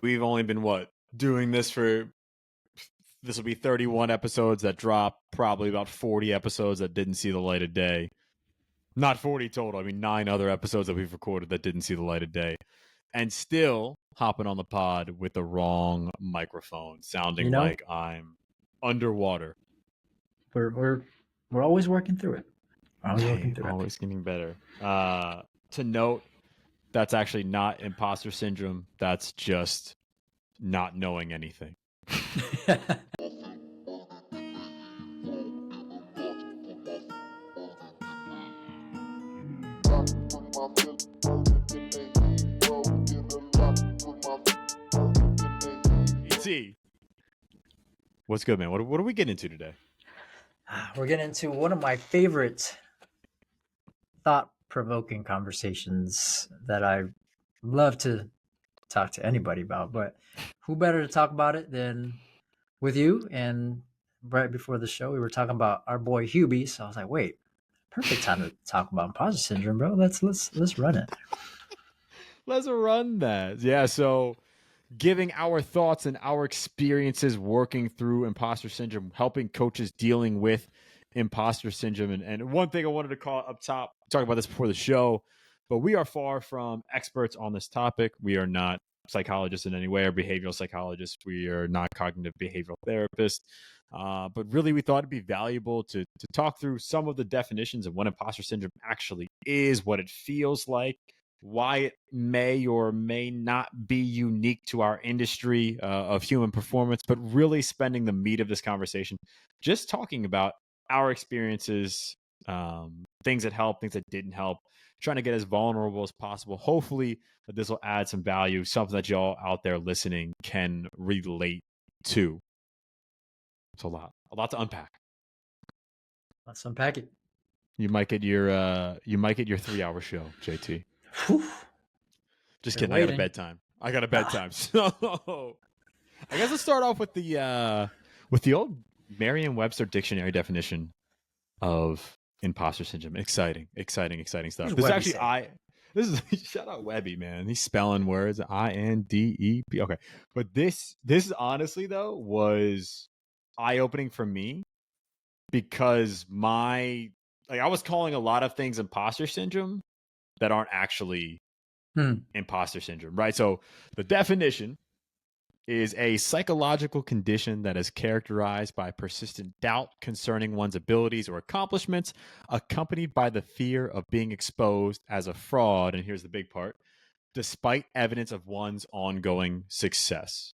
we've only been doing this for, this will be 31 episodes that drop, probably about 40 episodes that didn't see the light of day. Not 40 total. I mean, 9 other episodes that we've recorded that didn't see the light of day. And still hopping on the pod with the wrong microphone, sounding like I'm underwater. We're always working through it. Always getting better. To note, that's actually not imposter syndrome. That's just not knowing anything. ET, what's good, man? What are we getting into today? We're getting into one of my favorite thought-provoking conversations that I love to talk to anybody about, but who better to talk about it than with you? And right before the show, we were talking about our boy Hubie, so I was like, wait, perfect time to talk about imposter syndrome, bro. Let's run it. Let's run that. Yeah, so giving our thoughts and our experiences working through imposter syndrome, helping coaches dealing with imposter syndrome. And one thing I wanted to call up top, talk about this before the show, but we are far from experts on this topic. We are not psychologists in any way or behavioral psychologists. We are not cognitive behavioral therapists. But really, we thought it'd be valuable to talk through some of the definitions of what imposter syndrome actually is, what it feels like, why it may or may not be unique to our industry of human performance, but really spending the meat of this conversation just talking about our experiences, things that helped, things that didn't help, trying to get as vulnerable as possible. Hopefully that this will add some value, something that y'all out there listening can relate to. It's a lot to unpack. Let's unpack it. You might get your 3-hour show, JT. Whew. Just Been kidding. waiting. I got a bedtime. So I guess let's start off with the old Merriam-Webster dictionary definition of imposter syndrome. Exciting stuff. This is shout out Webby, man. He's spelling words INDEP. Okay, but this honestly though was eye-opening for me because I was calling a lot of things imposter syndrome that aren't actually imposter syndrome, right? So the definition is a psychological condition that is characterized by persistent doubt concerning one's abilities or accomplishments, accompanied by the fear of being exposed as a fraud. And here's the big part: despite evidence of one's ongoing success,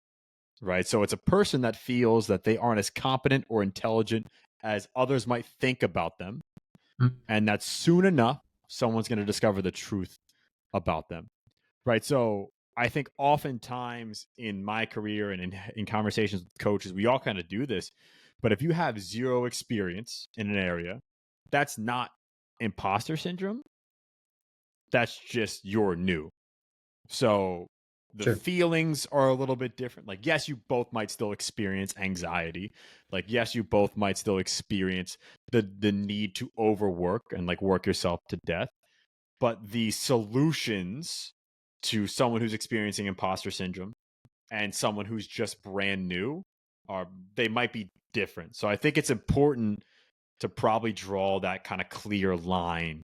right? So it's a person that feels that they aren't as competent or intelligent as others might think about them, and that soon enough, someone's going to discover the truth about them, right? So I think oftentimes in my career and in conversations with coaches, we all kind of do this. But if you have zero experience in an area, that's not imposter syndrome. That's just you're new. So the feelings are a little bit different. Like, yes, you both might still experience anxiety. Like, yes, you both might still experience the need to overwork and like work yourself to death. But the solutions to someone who's experiencing imposter syndrome and someone who's just brand new they might be different. So I think it's important to probably draw that kind of clear line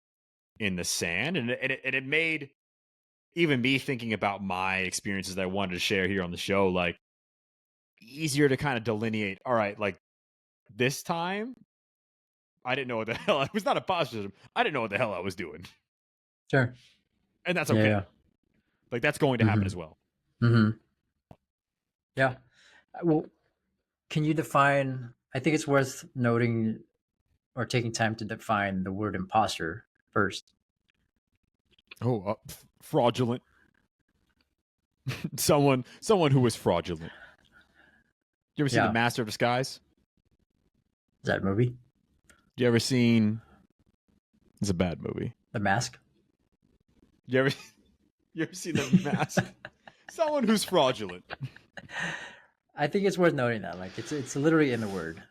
in the sand. And it made even me thinking about my experiences that I wanted to share here on the show, like, easier to kind of delineate. All right, like this time, I didn't know what the hell. It was not imposter syndrome. I didn't know what the hell I was doing. Sure. And that's okay. Yeah. Like, that's going to happen as well. Yeah. Well, can you define, I think it's worth noting or taking time to define the word imposter first. Oh, fraudulent. someone who was fraudulent. You ever seen The Master of Disguise? Is that a movie? You ever seen? It's a bad movie. The Mask. You ever seen The Mask? Someone who's fraudulent. I think it's worth noting that, like, it's literally in the word.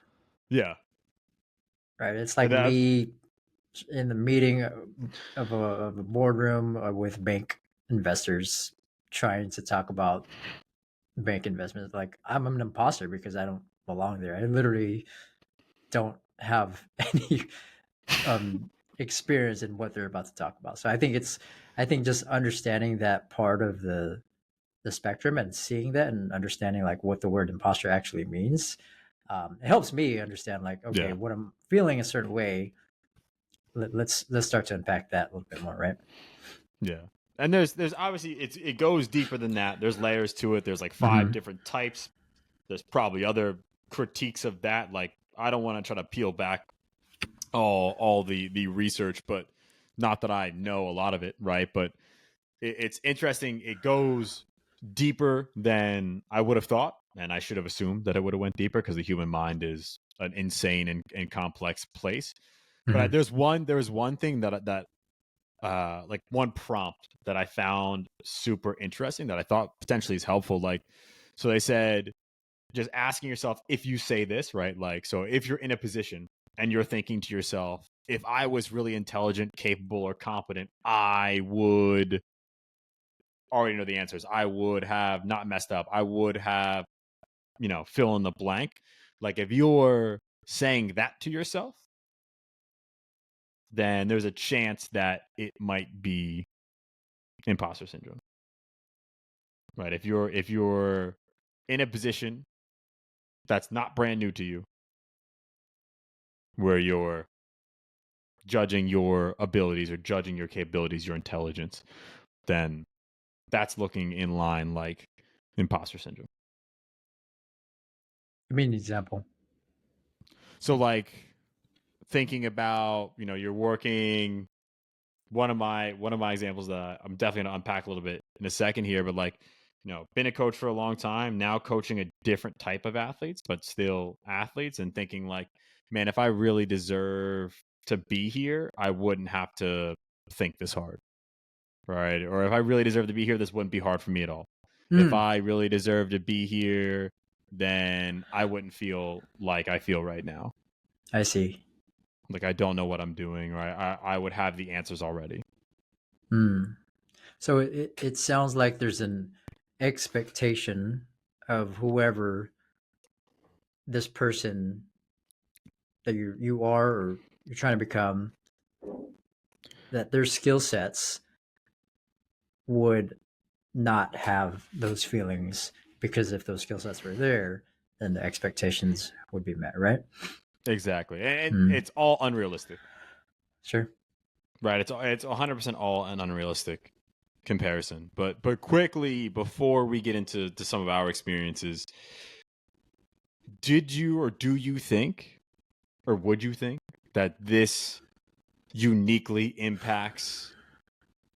Yeah. Right. It's like me in the meeting of a boardroom with bank investors trying to talk about bank investments. Like I'm an imposter because I don't belong there. I literally don't have any experience in what they're about to talk about. So I think just understanding that part of the spectrum and seeing that and understanding like what the word imposter actually means, it helps me understand like, okay, Yeah. what I'm feeling a certain way. Let's start to unpack that a little bit more, right? Yeah. And there's obviously it goes deeper than that. There's layers to it. There's like 5 Mm-hmm. different types. There's probably other critiques of that. Like I don't want to try to peel back all the research, but not that I know a lot of it, right? But it's interesting. It goes deeper than I would have thought, and I should have assumed that it would have went deeper because the human mind is an insane and complex place. But Mm-hmm. there was one thing that like one prompt that I found super interesting that I thought potentially is helpful. Like, so they said just asking yourself if you say this, right? Like, so if you're in a position and you're thinking to yourself, if I was really intelligent, capable, or competent, I would already know the answers. I would have not messed up. I would have, fill in the blank. Like, if you're saying that to yourself, then there's a chance that it might be imposter syndrome, right? If you're in a position that's not brand new to you, where you're judging your abilities or judging your capabilities, your intelligence, then that's looking in line like imposter syndrome. Give me an example. So like thinking about, you're working, one of my examples that I'm definitely gonna unpack a little bit in a second here, but like, been a coach for a long time, now coaching a different type of athletes, but still athletes, and thinking like, man, if I really deserve to be here, I wouldn't have to think this hard. Right. Or if I really deserve to be here, this wouldn't be hard for me at all. If Mm, I really deserve to be here, then I wouldn't feel like I feel right now. I see. Like I don't know what I'm doing, right? I would have the answers already. Mm. So it sounds like there's an expectation of whoever this person that you are or you're trying to become, that their skill sets would not have those feelings, because if those skill sets were there, then the expectations would be met, right? Exactly. And Mm. it's all unrealistic. Sure. Right? It's 100% all an unrealistic comparison. But quickly before we get into some of our experiences, did you or do you think or would you think that this uniquely impacts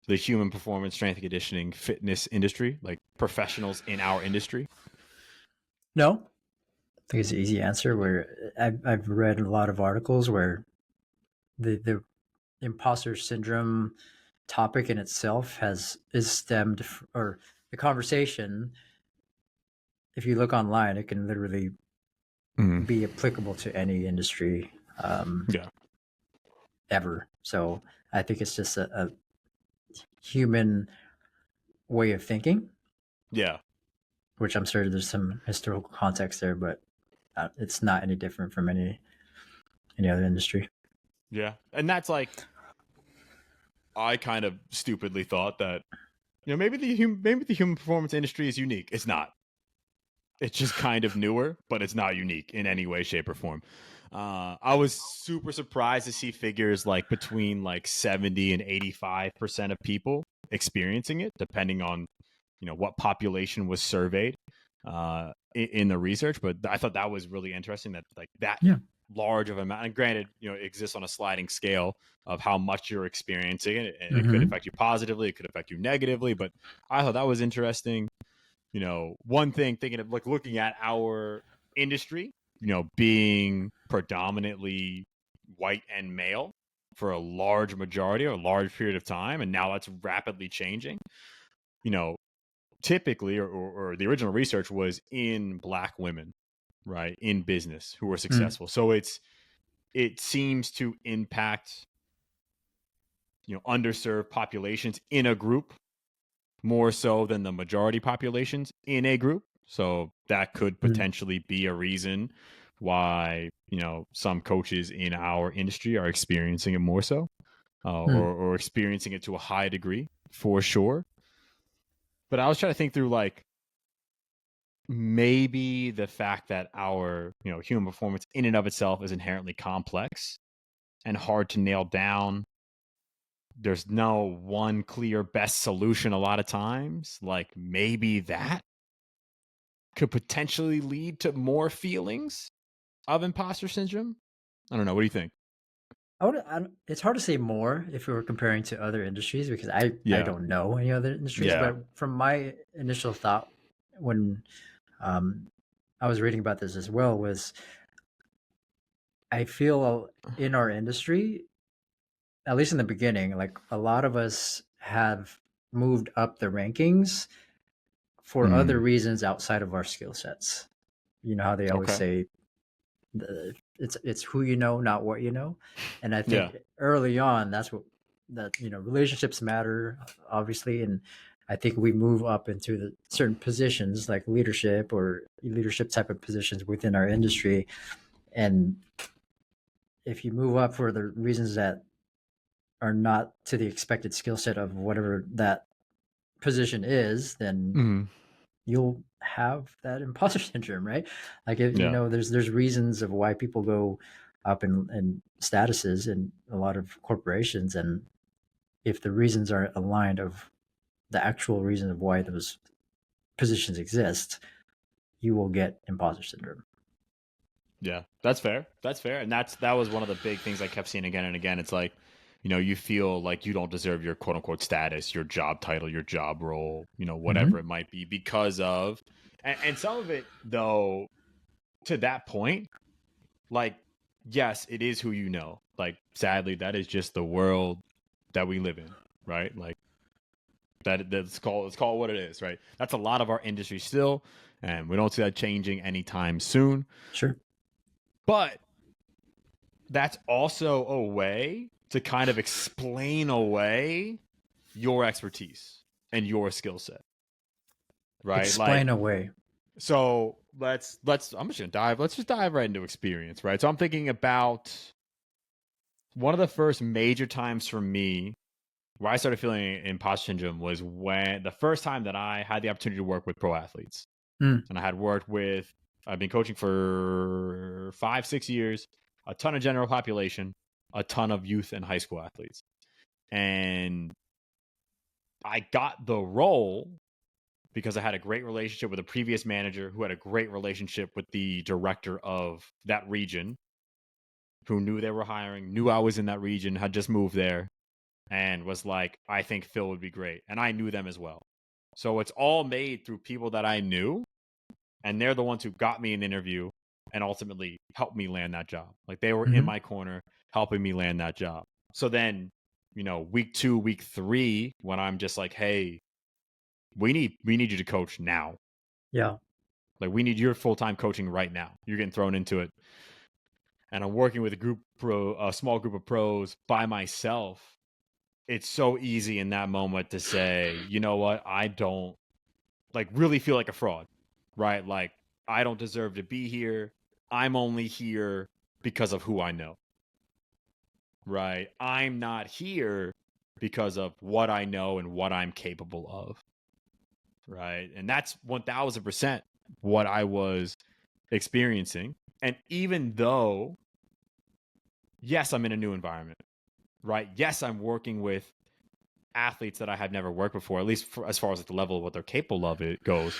the human performance, strength and conditioning, fitness industry, like professionals in our industry? No, I think it's an easy answer. Where I've read a lot of articles where the imposter syndrome topic in itself is stemmed or the conversation, if you look online, it can literally Mm. be applicable to any industry, Yeah. ever. So I think it's just a human way of thinking, Yeah. which I'm sure there's some historical context there, but it's not any different from any other industry. Yeah. And that's like, I kind of stupidly thought that, maybe the human performance industry is unique. It's not. It's just kind of newer, but it's not unique in any way, shape, or form. I was super surprised to see figures like between like 70 and 85% of people experiencing it, depending on what population was surveyed in the research. But I thought that was really interesting that like that Yeah. large of amount. And granted, it exists on a sliding scale of how much you're experiencing it, and it could Mm-hmm. affect you positively, it could affect you negatively. But I thought that was interesting. One thing, thinking of like looking at our industry, being predominantly white and male for a large majority or a large period of time, and now that's rapidly changing. You know, typically, or the original research was in Black women, right, in business who were Mm. successful. So it seems to impact underserved populations in a group more so than the majority populations in a group. So that could Mm. potentially be a reason why, some coaches in our industry are experiencing it more so, Mm. or experiencing it to a high degree for sure. But I was trying to think through like maybe the fact that our, human performance in and of itself is inherently complex and hard to nail down. There's no one clear best solution a lot of times. Like maybe that could potentially lead to more feelings of imposter syndrome. I don't know. What do you think? It's hard to say more if we were comparing to other industries because I Yeah. don't know any other industries. Yeah. But from my initial thought when um, I was reading about this as well was I feel in our industry, at least in the beginning, like a lot of us have moved up the rankings for other Mm, reasons outside of our skill sets. You know how they always okay. say it's who you know, not what you know. And I Yeah. think early on, that's what that relationships matter, obviously, and I think we move up into the certain positions like leadership or leadership type of positions within our industry. And if you move up for the reasons that are not to the expected skill set of whatever that position is, then Mm, you'll have that imposter syndrome, right? Like yeah. there's reasons of why people go up in statuses in a lot of corporations, and if the reasons aren't aligned of the actual reason of why those positions exist, you will get imposter syndrome. Yeah. That's fair. That's fair. And that was one of the big things I kept seeing again and again. It's like, you feel like you don't deserve your quote unquote status, your job title, your job role, whatever Mm-hmm. it might be because of, and some of it though, to that point, like, yes, it is who you know. Like, sadly, that is just the world that we live in, right? Like let's call it what it is, right? That's a lot of our industry still, and we don't see that changing anytime soon. Sure. But that's also a way to kind of explain away your expertise and your skill set, right? Like, Explain away. so let's just dive right into experience, right? So I'm thinking about one of the first major times for me where I started feeling imposter syndrome was when the first time that I had the opportunity to work with pro athletes. Mm. And I've been coaching for 5-6 years, a ton of general population, a ton of youth and high school athletes. And I got the role because I had a great relationship with a previous manager who had a great relationship with the director of that region, who knew they were hiring, knew I was in that region, had just moved there, and was like, I think Phil would be great. And I knew them as well. So it's all made through people that I knew, and they're the ones who got me an interview and ultimately helped me land that job. Like they were in Mm-hmm. my corner helping me land that job. So then, week 2, week 3, when I'm just like, hey, we need you to coach now. Yeah. Like we need your full-time coaching right now. You're getting thrown into it. And I'm working with a small group of pros by myself. It's so easy in that moment to say, you know what, I don't like really feel like a fraud, right? Like I don't deserve to be here. I'm only here because of who I know, right? I'm not here because of what I know and what I'm capable of, right? And that's 1000% what I was experiencing. And even though, yes, I'm in a new environment, right? Yes, I'm working with athletes that I had never worked before, at least as far as like the level of what they're capable of it goes.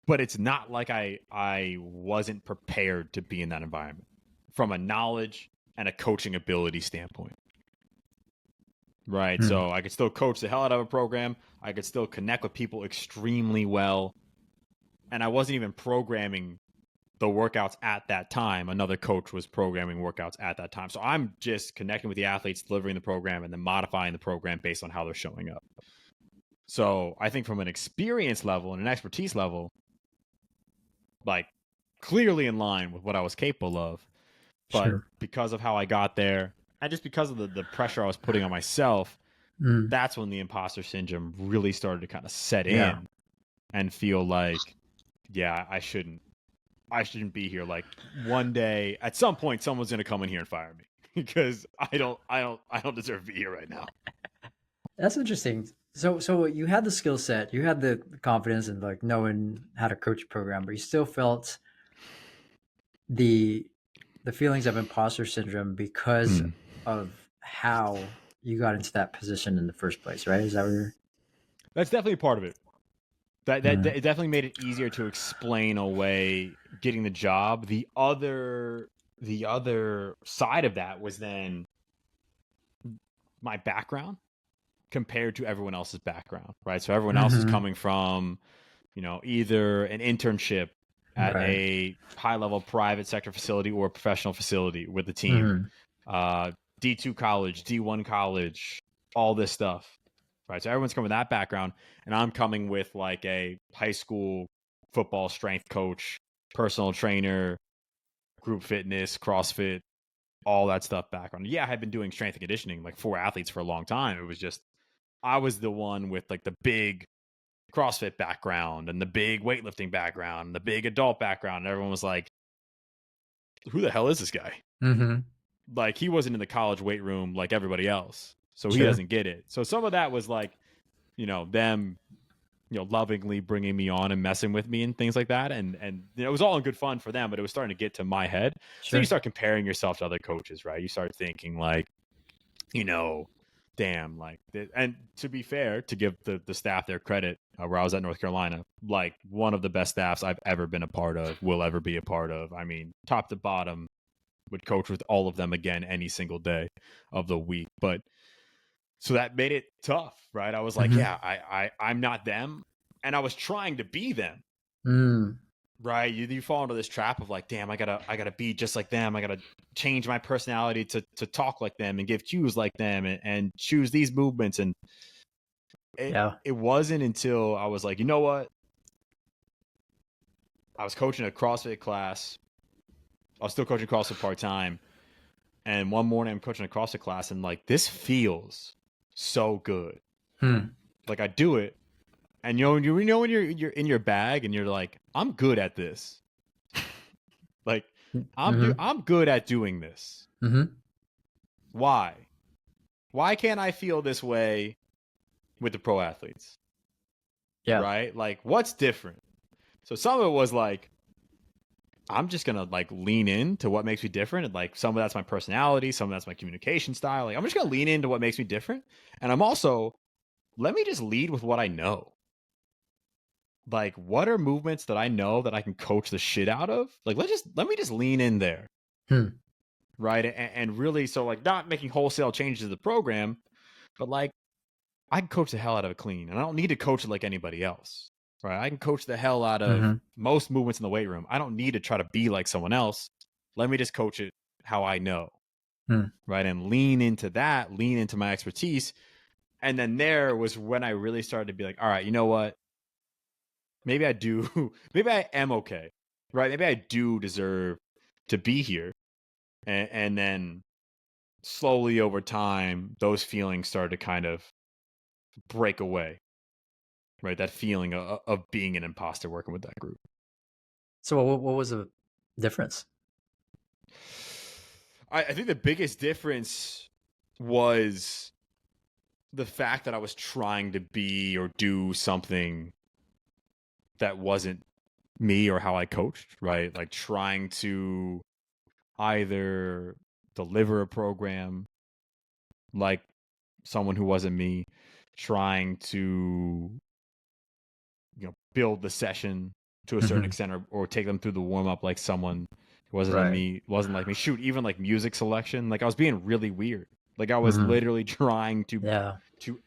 But it's not like I wasn't prepared to be in that environment from a knowledge and a coaching ability standpoint. Right. Mm. So I could still coach the hell out of a program. I could still connect with people extremely well. And I wasn't even programming the workouts at that time. Another coach was programming workouts at that time. So I'm just connecting with the athletes, delivering the program, and then modifying the program based on how they're showing up. So I think from an experience level and an expertise level, like clearly in line with what I was capable of. But Sure. because of how I got there, and just because of the pressure I was putting on myself, Mm. that's when the imposter syndrome really started to kind of set Yeah. in. and feel like, yeah, I shouldn't be here. Like one day, at some point, someone's gonna come in here and fire me because I don't deserve to be here right now. That's interesting. So you had the skill set, you had the confidence and like knowing how to coach a program, but you still felt the feelings of imposter syndrome because Hmm. of how you got into that position in the first place, right? Is that what you're? That's definitely part of it. That Mhm. it definitely made it easier to explain away getting the job. The other side of that was then my background compared to everyone else's background, right? So everyone else is Mhm. coming from, either an internship at Right. a high level private sector facility or a professional facility with the team, Mhm. uh, D2 college, D1 college, all this stuff, right? So everyone's coming with that background, and I'm coming with like a high school football strength coach, personal trainer, group fitness, CrossFit, all that stuff background. Yeah, I had been doing strength and conditioning like for athletes for a long time. It was just I was the one with like the big CrossFit background and the big weightlifting background and the big adult background. And everyone was like, who the hell is this guy? Mhm. Like, he wasn't in the college weight room like everybody else. So he Sure. doesn't get it. So some of that was like, them, lovingly bringing me on and messing with me and things like that. And it was all in good fun for them, but it was starting to get to my head. So you Sure. start comparing yourself to other coaches, right? You start thinking like, you know, damn, like, and to be fair, to give the staff their credit, where I was at North Carolina, like one of the best staffs I've ever been a part of, will ever be a part of. I mean, top to bottom, would coach with all of them again any single day of the week. But so that made it tough, right? I was like, Mhm. yeah, I'm not them, and I was trying to be them. Mm. Right, you fall into this trap of like, damn, I gotta be just like them. I gotta change my personality to talk like them and give cues like them and choose these movements. And Yeah. it wasn't until I was like, you know what? I was coaching a CrossFit class. I was still coaching CrossFit part time, and one morning I'm coaching a CrossFit class, and like this feels so good. Hmm. Like I do it, and you know when you're in your bag and you're like, I'm good at this. Like Mhm. I'm good at doing this. Mhm. Why? Why can't I feel this way with the pro athletes? Yeah. Right? Like, what's different? So some of it was like, I'm just gonna like lean into what makes me different. And like some of that's my personality, some of that's my communication style. Like I'm just gonna lean into what makes me different. And I'm also, let me just lead with what I know. Like, what are movements that I know that I can coach the shit out of? Like, let me just lean in there. Hmm. Right. And really, so like not making wholesale changes to the program, but like I can coach the hell out of a clean, and I don't need to coach it like anybody else. Right? I can coach the hell out of Mhm. most movements in the weight room. I don't need to try to be like someone else. Let me just coach it how I know. Hmm. Right? And lean into that, lean into my expertise. And then there was when I really started to be like, all right, you know what? Maybe I do, maybe I am okay. Right? Maybe I do deserve to be here. And then slowly over time, those feelings started to kind of break away, right? That feeling of being an imposter working with that group. So what was the difference? I think the biggest difference was the fact that I was trying to be or do something that wasn't me or how I coached, right? Like trying to either deliver a program like someone who wasn't me, trying to build the session to a certain Mhm. extent, or take them through the warm up like someone who Right. wasn't like me. Shoot, even like music selection, like I was being really weird. Like I was Mhm. literally trying Yeah. to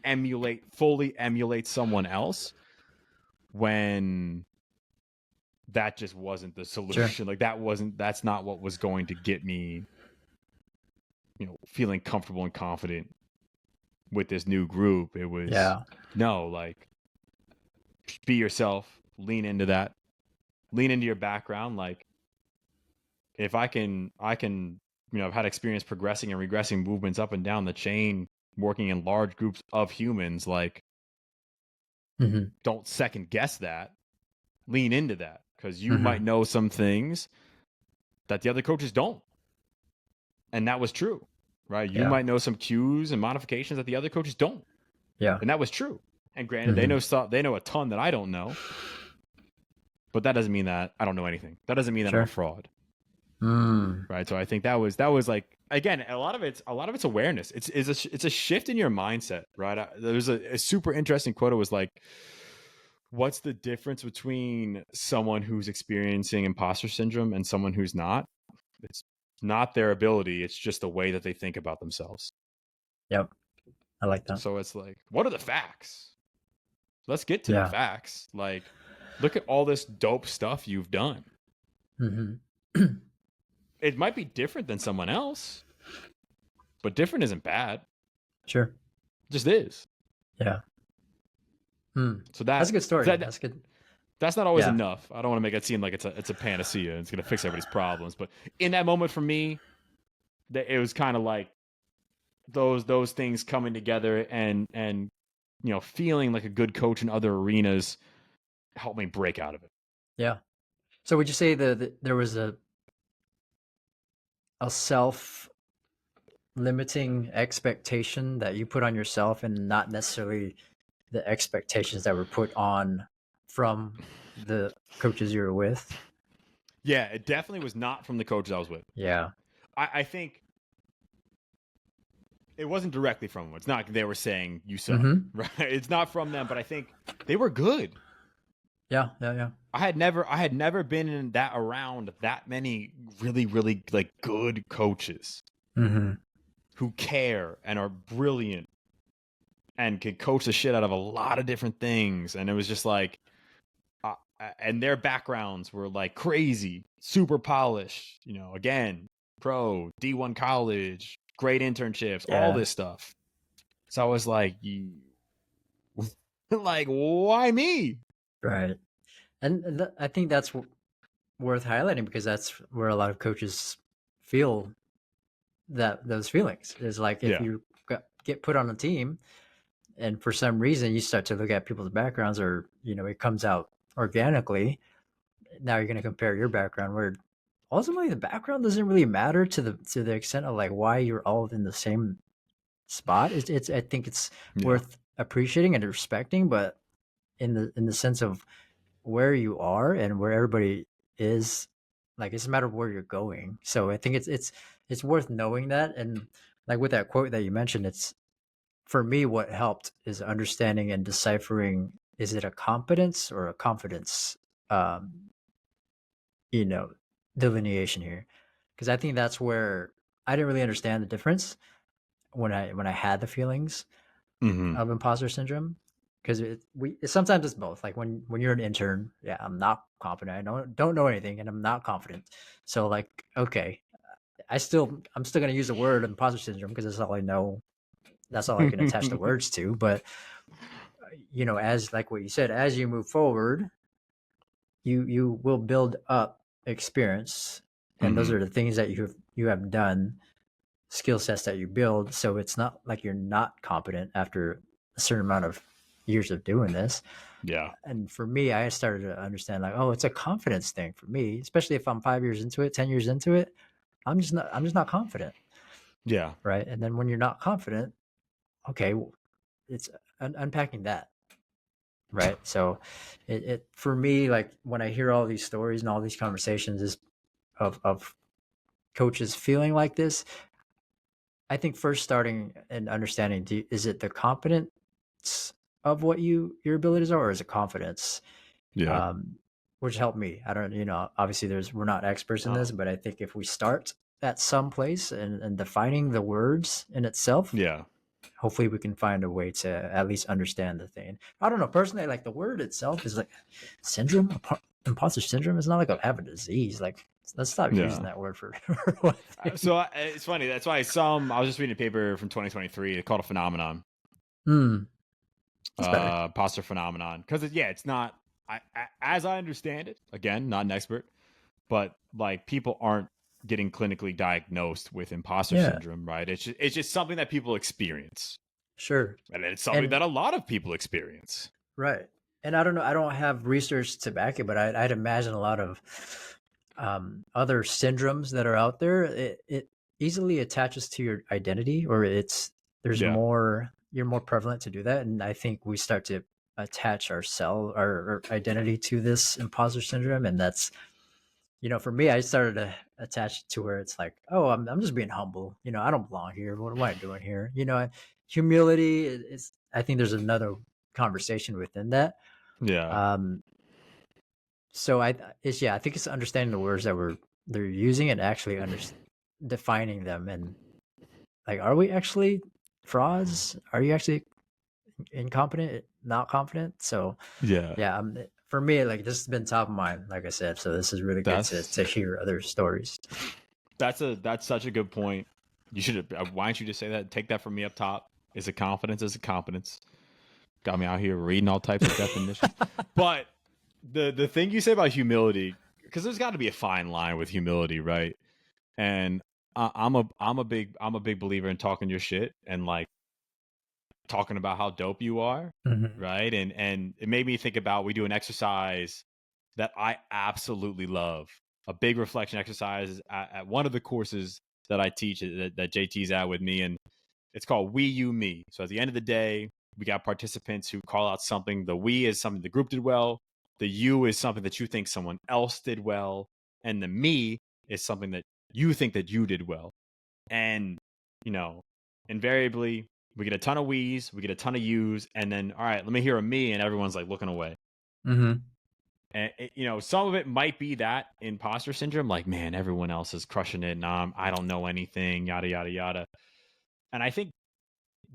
fully emulate someone else, when that just wasn't the Sure. solution. Like that's not what was going to get me, feeling comfortable and confident with this new group. It was, Yeah. no, like, be yourself, lean into that, lean into your background. Like, if I can, I've had experience progressing and regressing movements up and down the chain, working in large groups of humans. Like, Mhm. don't second guess that. lean into that, because you Mm-hmm. might know some things that the other coaches don't. And that was true, right? You Yeah. might know some cues and modifications that the other coaches don't. Yeah. And that was true. And granted, Mm-hmm. they know a ton that I don't know, but that doesn't mean that I don't know anything. That doesn't mean that I'm a Sure. fraud, Mm. right? So I think that was like, again, a lot of it's awareness. It's a shift in your mindset, right? There's a super interesting quote. It was like, what's the difference between someone who's experiencing imposter syndrome and someone who's not? It's not their ability, it's just the way that they think about themselves. Yep. I like that. So it's like, what are the facts? Let's get to the Yeah. facts. Like, look at all this dope stuff you've done. Mm-hmm. It might be different than someone else, but different isn't bad. Sure. It just is. Yeah. Mm. So That's a good story. That's good. that's not always Yeah. enough. I don't want to make it seem like it's a panacea and it's going to fix everybody's problems. But in that moment for me, it was kind of like those things coming together, and feeling like a good coach in other arenas helped me break out of it. Yeah. So would you say there was a self limiting expectation that you put on yourself, and not necessarily the expectations that were put on from the coaches you were with? Yeah, it definitely was not from the coaches I was with. Yeah. I think it wasn't directly from them. It's not like they were saying you suck, Mm-hmm. right? It's not from them, but I think they were good. Yeah. Yeah. Yeah. I had never been in that around that many really, really like good coaches Mm-hmm. who care and are brilliant and can coach the shit out of a lot of different things. And it was just like, and their backgrounds were like crazy, super polished, again, pro, D1 college, great internships, all Yeah. this stuff. So I was like, like, why me? Right. And I think that's worth highlighting, because that's where a lot of coaches feel those feelings. Is like, if Yeah. you get put on a team, and for some reason you start to look at people's backgrounds, or it comes out organically, now you're going to compare your background, where ultimately the background doesn't really matter to the extent of like why you're all in the same spot. It's I think it's Yeah. worth appreciating and respecting, but in the sense of where you are and where everybody is, like, it's a matter of where you're going. So I think it's worth knowing that. And like with that quote that you mentioned, it's, for me, what helped is understanding and deciphering, is it a competence or a confidence, um, delineation here? Because I think that's where I didn't really understand the difference when I had the feelings Mm-hmm. of imposter syndrome. Because sometimes it's both. Like when you're an intern, yeah, I'm not confident. I don't know anything, and I'm not confident. So like, okay, I'm still gonna use the word imposter syndrome because that's all I know. That's all I can attach the words to. But as like what you said, as you move forward, you will build up experience, and those Mm-hmm. are the things that you have done, skill sets that you build. So it's not like you're not competent after a certain amount of years of doing this. Yeah. And for me, I started to understand, like, oh, it's a confidence thing for me, especially if I'm 5 years into it, 10 years into it. I'm just not confident. Yeah. Right. And then when you're not confident, okay, it's unpacking that. Right. So it for me, like when I hear all these stories and all these conversations is of coaches feeling like this, I think first starting and understanding, is it the competence of what your abilities are, or is it confidence? Yeah. Which helped me. I don't, obviously we're not experts in this, but I think if we start at some place and defining the words in itself, Yeah. hopefully we can find a way to at least understand the thing. I don't know. Personally, like the word itself is like syndrome, imposter syndrome. It's not like I have a disease. Like, let's stop using that word for one thing. So it's funny. That's why I was just reading a paper from 2023 called a phenomenon. That's better. Imposter phenomenon. Because it's not. As I understand it, again, not an expert, but like people aren't getting clinically diagnosed with imposter syndrome, right? It's just something that people experience. Sure. And it's something that a lot of people experience. Right. And I don't know, I don't have research to back it, but I'd imagine a lot of other syndromes that are out there. It easily attaches to your identity, or there's Yeah. more, you're more prevalent to do that. And I think we start to attach our identity to this imposter syndrome, and that's, for me, I started to attach it to where it's like, oh, I'm just being humble. I don't belong here. What am I doing here? Humility is, I think there's another conversation within that. Yeah. Um, so I think it's understanding the words that they're using and actually defining them, and like, are we actually frauds? Are you actually incompetent, not confident? So Yeah. yeah, for me, like, this has been top of mind, like I said. So this is really good to That's hear other stories. that's such a good point. You should. Why don't you just say that? Take that from me up top. Is a confidence? Is a competence? Got me out here reading all types of definitions. But the thing you say about humility, because there's got to be a fine line with humility, right? And I'm a big believer in talking your shit and like talking about how dope you are, Mhm. right? And it made me think about, we do an exercise that I absolutely love. A big reflection exercise at one of the courses that I teach that JT's at with me, and it's called We You Me. So at the end of the day, we got participants who call out something. The we is something the group did well. The you is something that you think someone else did well, and the me is something that you think that you did well. And you know, invariably we get a ton of we's, we get a ton of you's, and then all right, let me hear a me, and everyone's like looking away. Mhm. And some of it might be that imposter syndrome, like, man, everyone else is crushing it, and I don't know anything, yada yada yada. And I think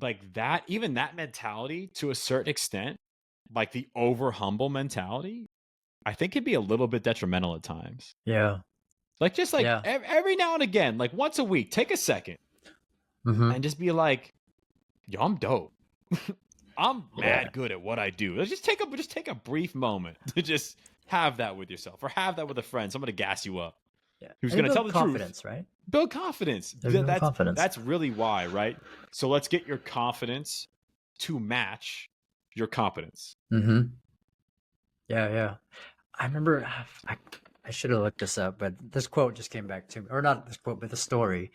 like that, even that mentality to a certain extent, like the over humble mentality, I think can be a little bit detrimental at times. Yeah. Like just like Yeah. every now and again, like once a week, take a second Mhm. and just be like, yo, I'm dope. I'm Yeah. mad good at what I do. Let's just take a brief moment to just have that with yourself, or have that with a friend, someone to gas you up, Yeah. who's And you going to tell build the truth. confidence, right? Build confidence. There's no confidence. That's really why, right? So let's get your confidence to match your competence. Mhm. Yeah, yeah. I remember I should have looked this up, but this quote just came back to me, or not this quote, but the story.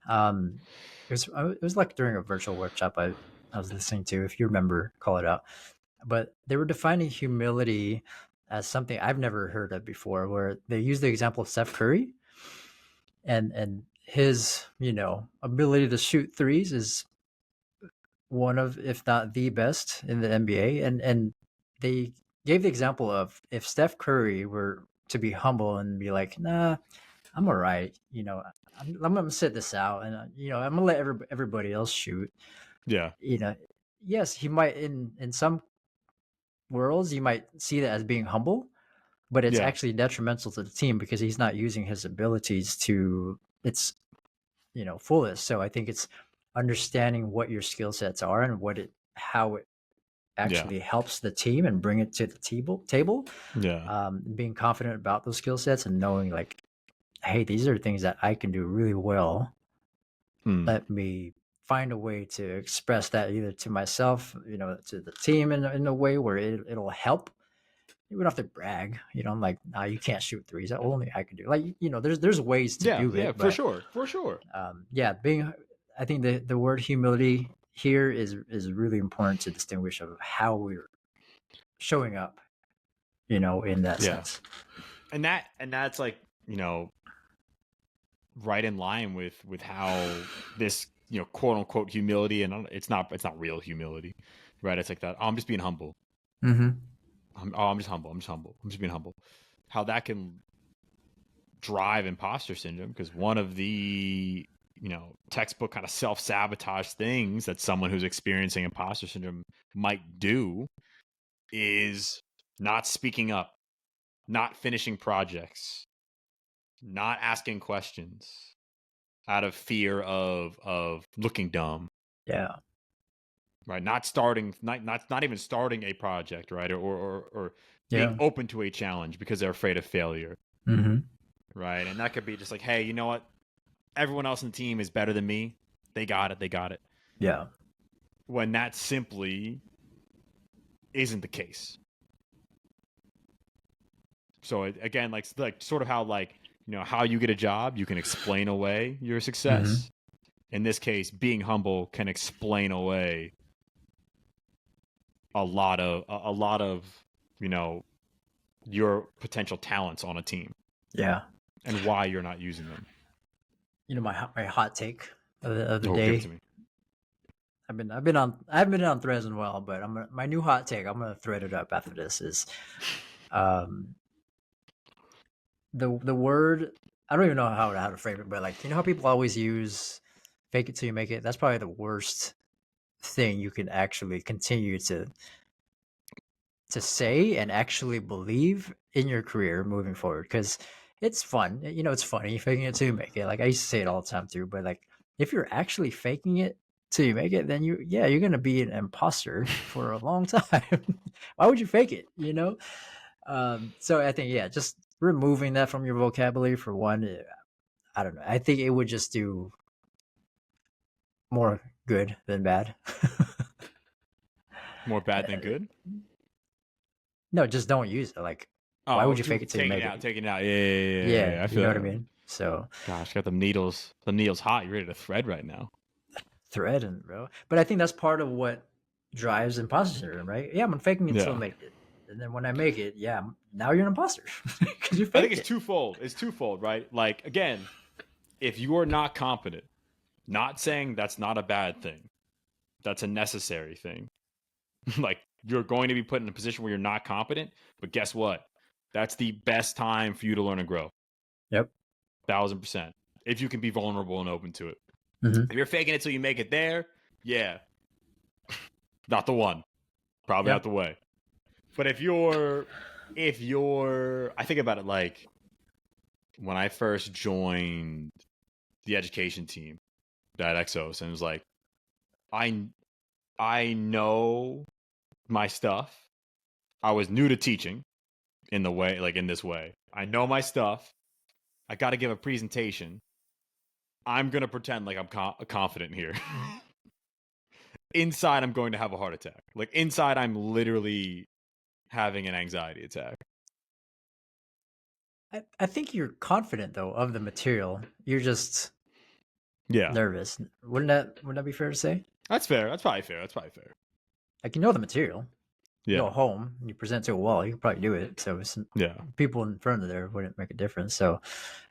Um, it was like during a virtual workshop I was listening to. If you remember, call it out. But they were defining humility as something I've never heard of before, where they used the example of Steph Curry and his ability to shoot threes is one of, if not the best in the NBA, and they gave the example of, if Steph Curry were to be humble and be like, nah, I'm all right, I'm gonna sit this out, and I'm gonna let everybody else shoot. Yeah. you know yes, he might, in some worlds, you might see that as being humble, but it's Yeah. actually detrimental to the team because he's not using his abilities to its fullest. So I think it's understanding what your skill sets are and how it Yeah. actually helps the team and bring it to the table. Yeah. Being confident about those skill sets and knowing, like, hey, these are things that I can do really well. Hmm. Let me find a way to express that, either to myself, to the team, in a way where it'll help. You don't have to brag, I'm like, nah, you can't shoot threes. That only I can do. Like, there's ways to Yeah. do Yeah. it, For but sure. For sure. yeah, I think the word humility here is really important to distinguish of how we're showing up, in that Yeah. sense. And that's like, right in line with how this, quote unquote humility, and it's not real humility, right? It's like that. Oh, I'm just being humble. Mm-hmm. I'm just humble. I'm just humble. I'm just being humble. How that can drive imposter syndrome, because one of the textbook kind of self-sabotage things that someone who's experiencing imposter syndrome might do is not speaking up, not finishing projects, not asking questions out of fear of looking dumb, Yeah. right? Not even starting a project, right? Or being Yeah. open to a challenge because they're afraid of failure, Mm-hmm. right? And that could be just like, hey, you know what? Everyone else in the team is better than me. They got it. They got it. Yeah. When that simply isn't the case. So again, like sort of how like how you get a job, you can explain away your success. In this case, being humble can explain away a lot of your potential talents on a team. Yeah. And why you're not using them. My hot take of the Oh, day. give it to me. I haven't been on Threads in a while, but my new hot take. I'm gonna thread it up after this. Is the word, I don't even know how to frame it, but like how people always use "fake it till you make it." That's probably the worst thing you can actually continue to say and actually believe in your career moving forward, because it's fun. It's funny faking it till you make it. Like I used to say it all the time too, but like if you're actually faking it till you make it, then you're gonna be an imposter for a long time. Why would you fake it? So I think just removing that from your vocabulary for one. I don't know. I think it would just do more good than bad. More bad than good? No, just don't use it. Like, why Oh, would you fake it till you make it? taking it out. Yeah. I You feel know what I that. mean? So, Gosh, got the needles hot. You're ready to thread right now. threading, bro. But I think that's part of what drives imposter syndrome, right? Yeah, I'm faking it until I make it. And then when I make it, now you're an imposter because you faked I think it's it. twofold. It's twofold, right? Like, again, if you are not competent, not saying that's not a bad thing, that's a necessary thing. Like, you're going to be put in a position where you're not competent, but guess what? That's the best time for you to learn and grow. Yep. 1,000%. If you can be vulnerable and open to it. Mm-hmm. If you're faking it till you make it there, yeah, not the one. Probably not the way. But if you're, I think about it like when I first joined the education team at Exos, and it was like, I know my stuff. I was new to teaching in this way. I know my stuff. I got to give a presentation. I'm going to pretend like I'm confident here. Inside, I'm going to have a heart attack. Like, inside, I'm literally having an anxiety attack. I think you're confident though of the material. You're just nervous. Wouldn't that be fair to say? That's fair. That's probably fair. Like the material. You Yeah. go home, you present to a wall, you can probably do it. So people in front of there wouldn't make a difference. So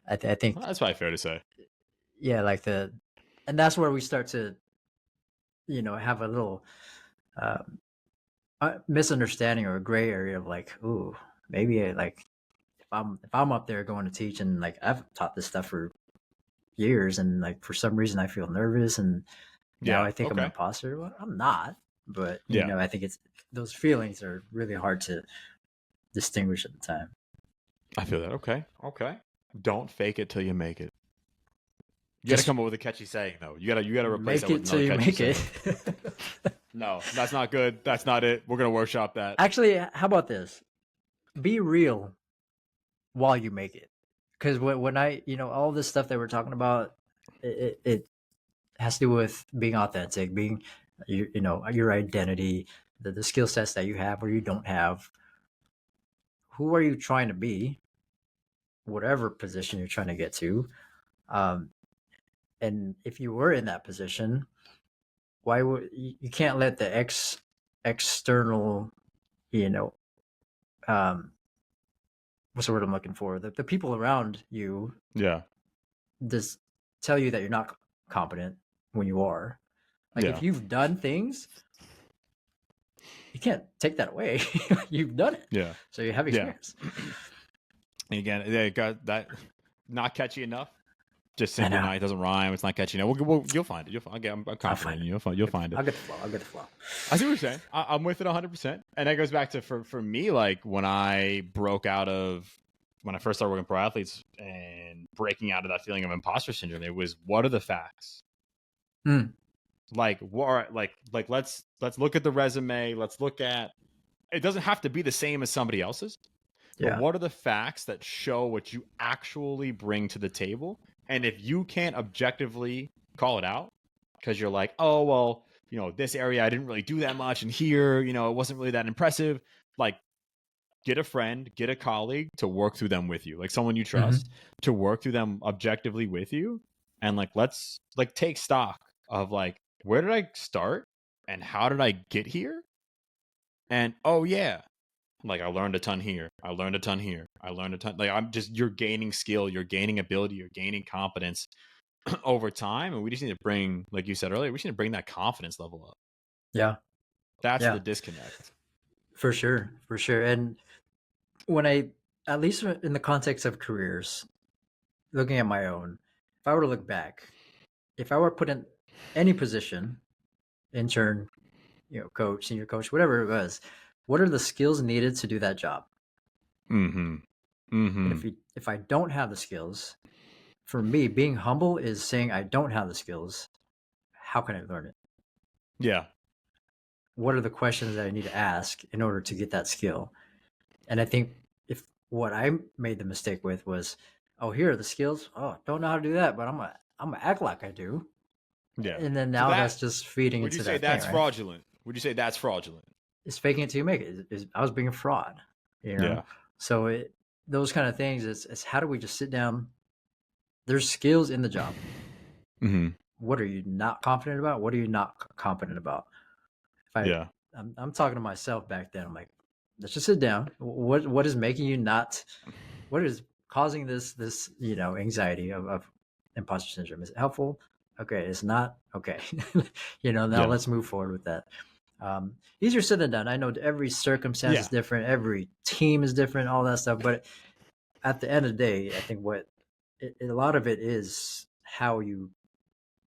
I think That's probably fair to say. Yeah, like and that's where we start to, have a little misunderstanding or a gray area of like, ooh, maybe like if I'm up there going to teach and like I've taught this stuff for years and like for some reason I feel nervous and now I think I'm an imposter. Well, I'm not, but I think those feelings are really hard to distinguish at the time. I feel that. Okay. Don't fake it till you make it. You got to come up with a catchy saying, though. You got to replace that with another catchy saying. No, that's not good. That's not it. We're gonna workshop that. Actually, how about this? Be real while you make it, because when I, all this stuff that we're talking about, it has to do with being authentic, being your identity, the skill sets that you have or you don't have. Who are you trying to be? Whatever position you're trying to get to, and if you were in that position, why would you can't let the external, what's the word I'm looking for? The people around you, just tell you that you're not competent when you are. Like if you've done things, you can't take that away. You've done it. Yeah. So you have experience. And again, they got that not catchy enough. Just simply not. It doesn't rhyme. It's not catchy enough. You'll find it. I'm confident. You'll find it. I'll get the flow. I see what you're saying. I'm with it 100%. And that goes back to for me, like when I broke out of when I first started working pro athletes and breaking out of that feeling of imposter syndrome, it was, what are the facts? Like, what? Like let's look at the resume. Let's look at. It doesn't have to be the same as somebody else's. But what are the facts that show what you actually bring to the table? And if you can't objectively call it out, because you're like, oh, well, this area I didn't really do that much, and here, it wasn't really that impressive. Like, get a friend, get a colleague to work through them with you, like someone you Mm-hmm. trust to work through them objectively with you. And like, let's like take stock of like, where did I start and how did I get here? And oh yeah, like I learned a ton here. I learned a ton here. I learned a ton. Like you're gaining skill, you're gaining ability, you're gaining competence over time. And we just need to bring, like you said earlier, we just need to bring that confidence level up. Yeah. That's Yeah. the disconnect. For sure. For sure. And when at least in the context of careers, looking at my own, if I were to look back, if I were put in any position, intern, coach, senior coach, whatever it was, what are the skills needed to do that job? Mm-hmm. Mm-hmm. And if I don't have the skills, for me, being humble is saying I don't have the skills. How can I learn it? Yeah. What are the questions that I need to ask in order to get that skill? And I think if what I made the mistake with was, oh, here are the skills. Oh, don't know how to do that, but I'm gonna act like I do. Yeah. And then So now that's just feeding would you into say that thing, that's right? fraudulent? Would you say that's fraudulent? It's faking it till you make it. I was being a fraud, Yeah. So those kind of things. It's how do we just sit down? There's skills in the job. Mm-hmm. What are you not confident about? What are you not confident about? Yeah. I'm talking to myself back then. I'm like, let's just sit down. What is making you not? What is causing this anxiety of imposter syndrome? Is it helpful? Okay, it's not. Okay, now Yeah. let's move forward with that. Easier said than done. I know every circumstance is different, every team is different, all that stuff. But at the end of the day, I think a lot of it is how you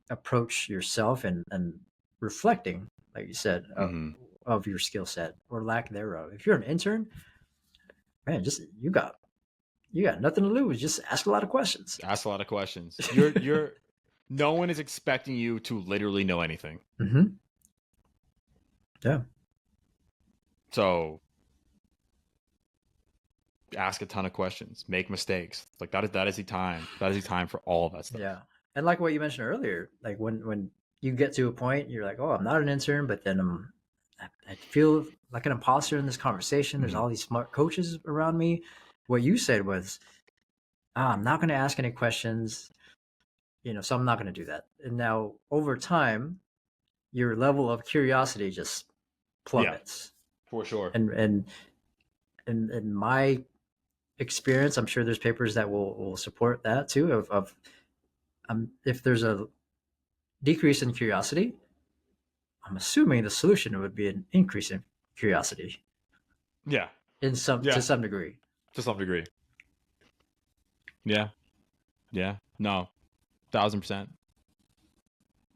approach yourself and reflecting, like you said, Mm-hmm. of your skill set or lack thereof. If you're an intern, man, just you got nothing to lose. Just ask a lot of questions. Ask a lot of questions. You're no one is expecting you to literally know anything. Mm-hmm. Yeah. So ask a ton of questions, make mistakes. Like that is the time. That is the time for all of that stuff. Yeah. And like what you mentioned earlier, like when you get to a point, you're like, oh, I'm not an intern, but then I feel like an imposter in this conversation. There's all these smart coaches around me. What you said was, I'm not going to ask any questions, so I'm not going to do that. And now over time, your level of curiosity just plummets. Yeah, for sure. And in my experience, I'm sure there's papers that will support that too. Of if there's a decrease in curiosity, I'm assuming the solution would be an increase in curiosity. Yeah. To some degree. To some degree. Yeah. Yeah. No. 1,000%.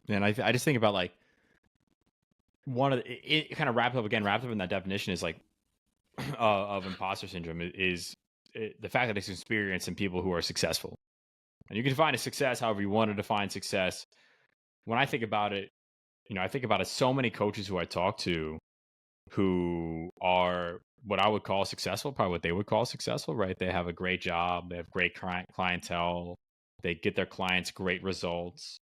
And I just think about like one of it kind of wrapped up in that definition is like of imposter syndrome is the fact that it's experienced in people who are successful. And you can define a success however you want to define success. When I think about it, I think about it, so many coaches who I talk to who are what I would call successful, probably what they would call successful, right? They have a great job, they have great clientele, they get their clients great results.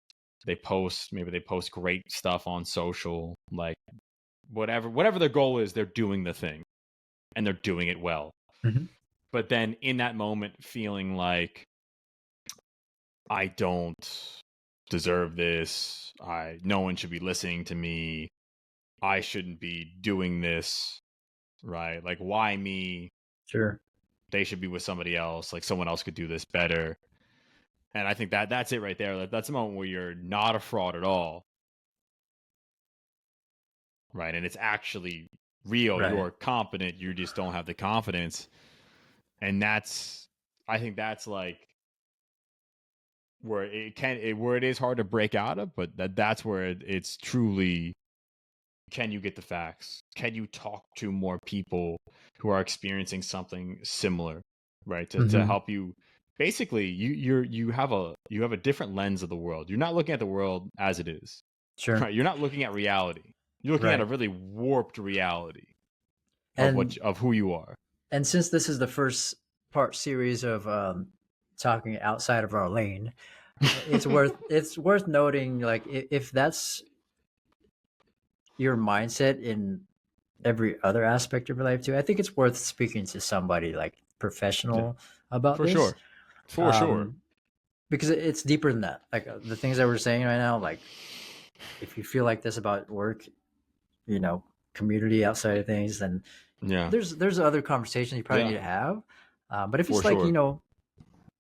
Maybe they post great stuff on social, like whatever their goal is, they're doing the thing and they're doing it well. Mm-hmm. But then in that moment, feeling like I don't deserve this, no one should be listening to me, I shouldn't be doing this, right? Like, why me? Sure. They should be with somebody else. Like, someone else could do this better. And I think that's it right there. That's a moment where you're not a fraud at all, right? And it's actually real. Right. You're competent. You just don't have the confidence. And I think that's like where it is hard to break out of, but that's where it's truly, can you get the facts? Can you talk to more people who are experiencing something similar, right? To help you. Basically, you have a different lens of the world. You're not looking at the world as it is. Sure. Right? You're not looking at reality. You're looking at a really warped reality of who you are. And since this is the first part series of talking outside of our lane, it's worth noting, like if that's your mindset in every other aspect of your life too. I think it's worth speaking to somebody like Yeah, professional about for this, sure, for sure. because it's deeper than that. Like the things that we're saying right now, like if you feel like this about work, you know, community outside of things, then Yeah, there's other conversations you probably need yeah, to have. But if for it's like, sure.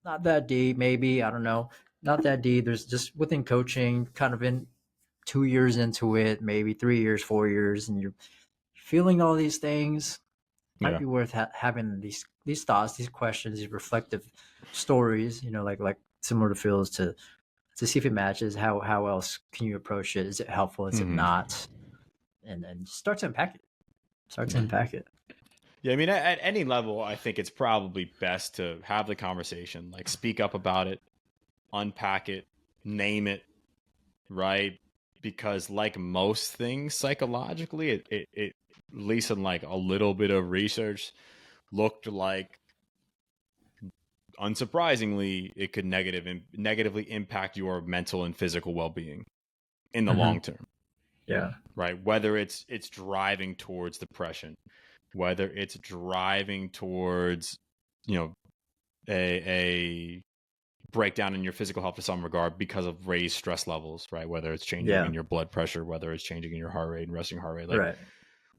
not that deep, maybe, I don't know, not that deep. There's just within coaching, kind of in 2 years into it, maybe 3 years, 4 years, and you're feeling all these things. Might Yeah. be worth having these thoughts, these questions, these reflective stories. Like similar to Phil's, to see if it matches. How else can you approach it? Is it helpful? Is it Hmm. not? And start to unpack it. Start to Yeah. unpack it. Yeah, I mean, at any level, I think it's probably best to have the conversation, like speak up about it, unpack it, name it, right? Because like most things psychologically, it at least in like a little bit of research, looked like, unsurprisingly, it could negatively impact your mental and physical well-being in the Mm-hmm. long term, Yeah. right? Whether it's driving towards depression, whether it's driving towards, you know, a breakdown in your physical health to some regard because of raised stress levels, right? Whether it's changing Yeah. in your blood pressure, whether it's changing in your heart rate and resting heart rate, like Right.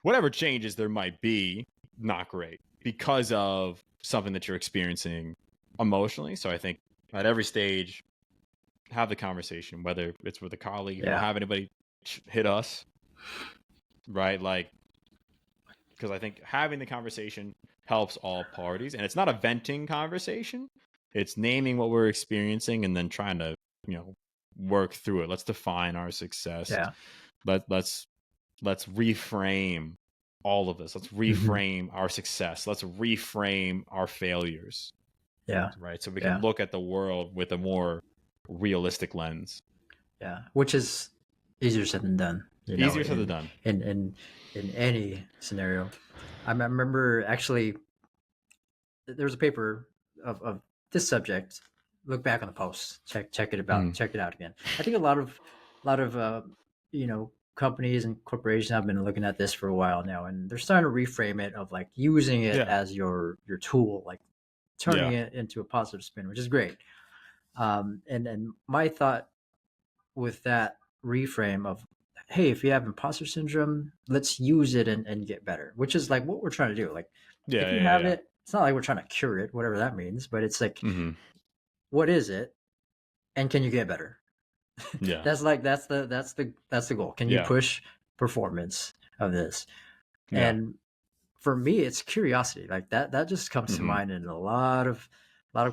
whatever changes there might be, not great because of something that you're experiencing emotionally. So I think at every stage, have the conversation, whether it's with a colleague, if you don't Yeah. have anybody, hit us, right? Like, because I think having the conversation helps all parties, and it's not a venting conversation. It's naming what we're experiencing and then trying to, you know, work through it. Let's define our success. Yeah. Let's reframe all of this. Let's Mm-hmm. reframe our success. Let's reframe our failures, Yeah. right? So we can Yeah. look at the world with a more realistic lens. Yeah. Which is easier said than done. Easier said than In done. in in in any scenario. I remember actually there was a paper of this subject. Look back on the post. Mm. Check it out again. I think a lot of companies and corporations have been looking at this for a while now, and they're starting to reframe it of like using it Yeah. as your tool, like turning Yeah. it into a positive spin, which is great. And my thought with that reframe of, hey, if you have imposter syndrome, let's use it and get better, which is like what we're trying to do. Like Yeah. if you Yeah. have Yeah. it, it's not like we're trying to cure it, whatever that means, but it's like, Mm-hmm. what is it, and can you get better? Yeah. That's the goal. Can you Yeah. push performance of this? Yeah. And for me, it's curiosity. Like that just comes to Mm-hmm. mind in a lot of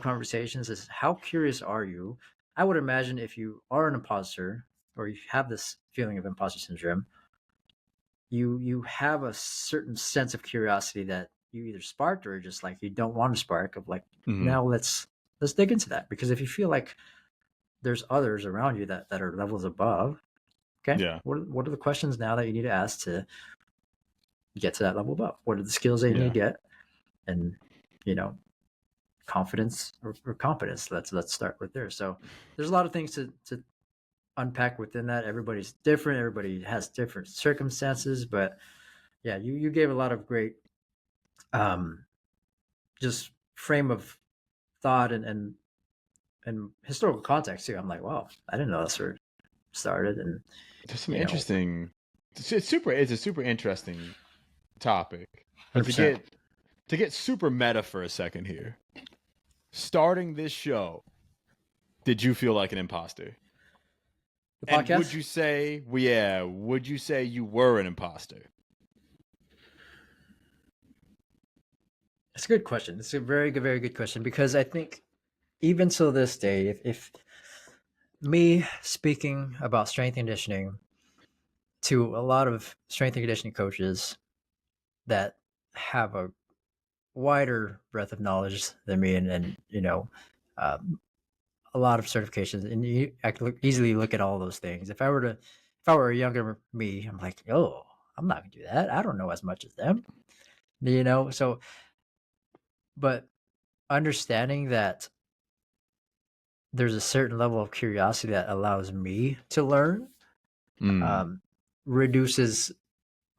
conversations. Is how curious are you? I would imagine if you are an imposter or you have this feeling of imposter syndrome, you have a certain sense of curiosity that you either sparked or just like you don't want to spark of like, Mm-hmm. now let's dig into that, because if you feel like there's others around you that are levels above, okay, Yeah. what are the questions now that you need to ask to get to that level above? What are the skills that you need Yeah. to get? And you know confidence or competence, let's start with there. So there's a lot of things to unpack within that. Everybody's different, everybody has different circumstances, but yeah, you gave a lot of great um just frame of thought and historical context too. I'm like, wow, I didn't know that's where it started. And There's some you know interesting. It's a super interesting topic, but 100%. to get super meta for a second here. Starting this show, did you feel like an imposter? The And would podcast. you say, well, yeah, would you say you were an imposter? It's a good question. It's a very good question, because I think even till this day, if me speaking about strength and conditioning to a lot of strength and conditioning coaches that have a wider breadth of knowledge than me, and um, a lot of certifications, and I could easily look at all those things. If I were a younger me, I'm like, oh, I'm not gonna do that. I don't know as much as them, So, but understanding that there's a certain level of curiosity that allows me to learn, Mm. um, reduces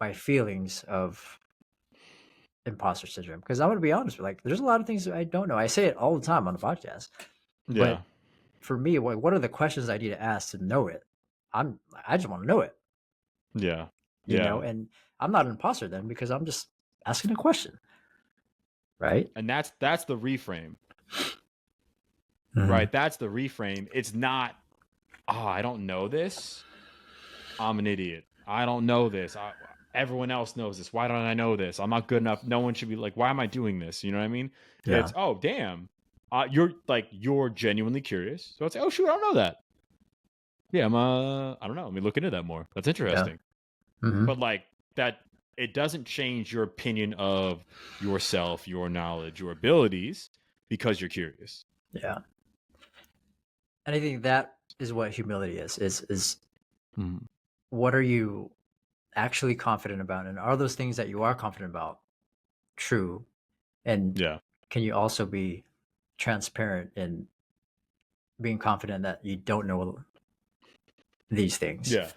my feelings of imposter syndrome, because I'm gonna be honest, like there's a lot of things that I don't know. I say it all the time on the podcast, Yeah. but for me, what are the questions I need to ask to know it? I just want to know it, Yeah. you Yeah. know, and I'm not an imposter then because I'm just asking a question, right? And that's the reframe. Mhm. Right? That's the reframe. It's not, oh, I don't know this. I'm an idiot. I don't know this. Everyone else knows this. Why don't I know this? I'm not good enough. No one should be like, why am I doing this? You know what I mean? Yeah. It's, oh, damn. You're genuinely curious. So it's, oh, shoot, I don't know that. Yeah, I don't know. Let me look into that more. That's interesting. Mhm. But like that, it doesn't change your opinion of yourself, your knowledge, your abilities because you're curious. Yeah. And I think that is what humility is Mhm. what are you actually confident about, and are those things that you are confident about true, and Yeah. can you also be transparent in being confident that you don't know these things, Yeah.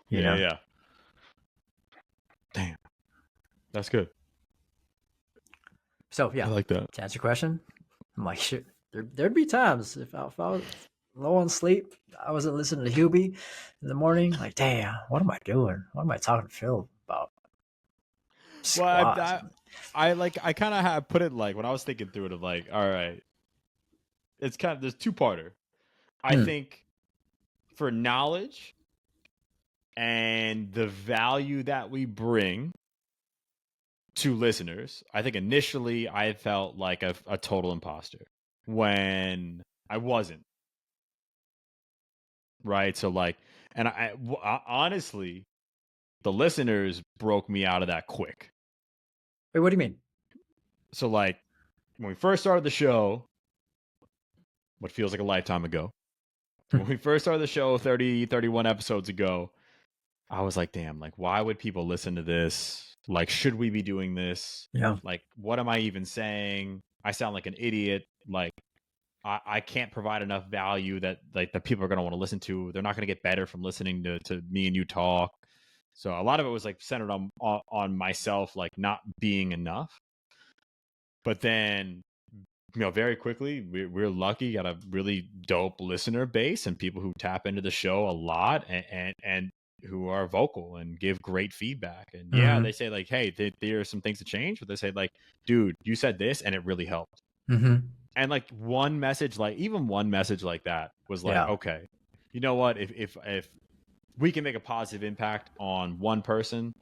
you Yeah. know? Yeah. Damn. That's good. So I yeah, like that. to answer your question, I'm like, shit, there'd be times if I was low on sleep, I wasn't listening to Hubie in the morning, like, damn, what am I doing? What am I talking to Phil about? Well, Squats. I kind of have put it like when I was thinking through it of like, all right, it's kind of there's two-parter. I Hmm. think for knowledge and the value that we bring to listeners, I think initially I felt like a total imposter when I wasn't, right? So like, and honestly, the listeners broke me out of that quick. Wait, what do you mean? So like when we first started the show, what feels like a lifetime ago, when we first started the show 30, 31 episodes ago, I was like, damn, like, why would people listen to this? Like, should we be doing this? Yeah. Like, what am I even saying? I sound like an idiot. Like, I can't provide enough value that like the people are going to want to listen to. They're not going to get better from listening to me and you talk. So a lot of it was like centered on myself, like not being enough. But then very quickly, we're lucky, got a really dope listener base and people who tap into the show a lot and who are vocal and give great feedback. And yeah, Mm-hmm. they say like, hey, there are some things to change, but they say like, dude, you said this and it really helped. Mm-hmm. And like one message, like even one message like that was like, Yeah. okay, you know what? If we can make a positive impact on one person,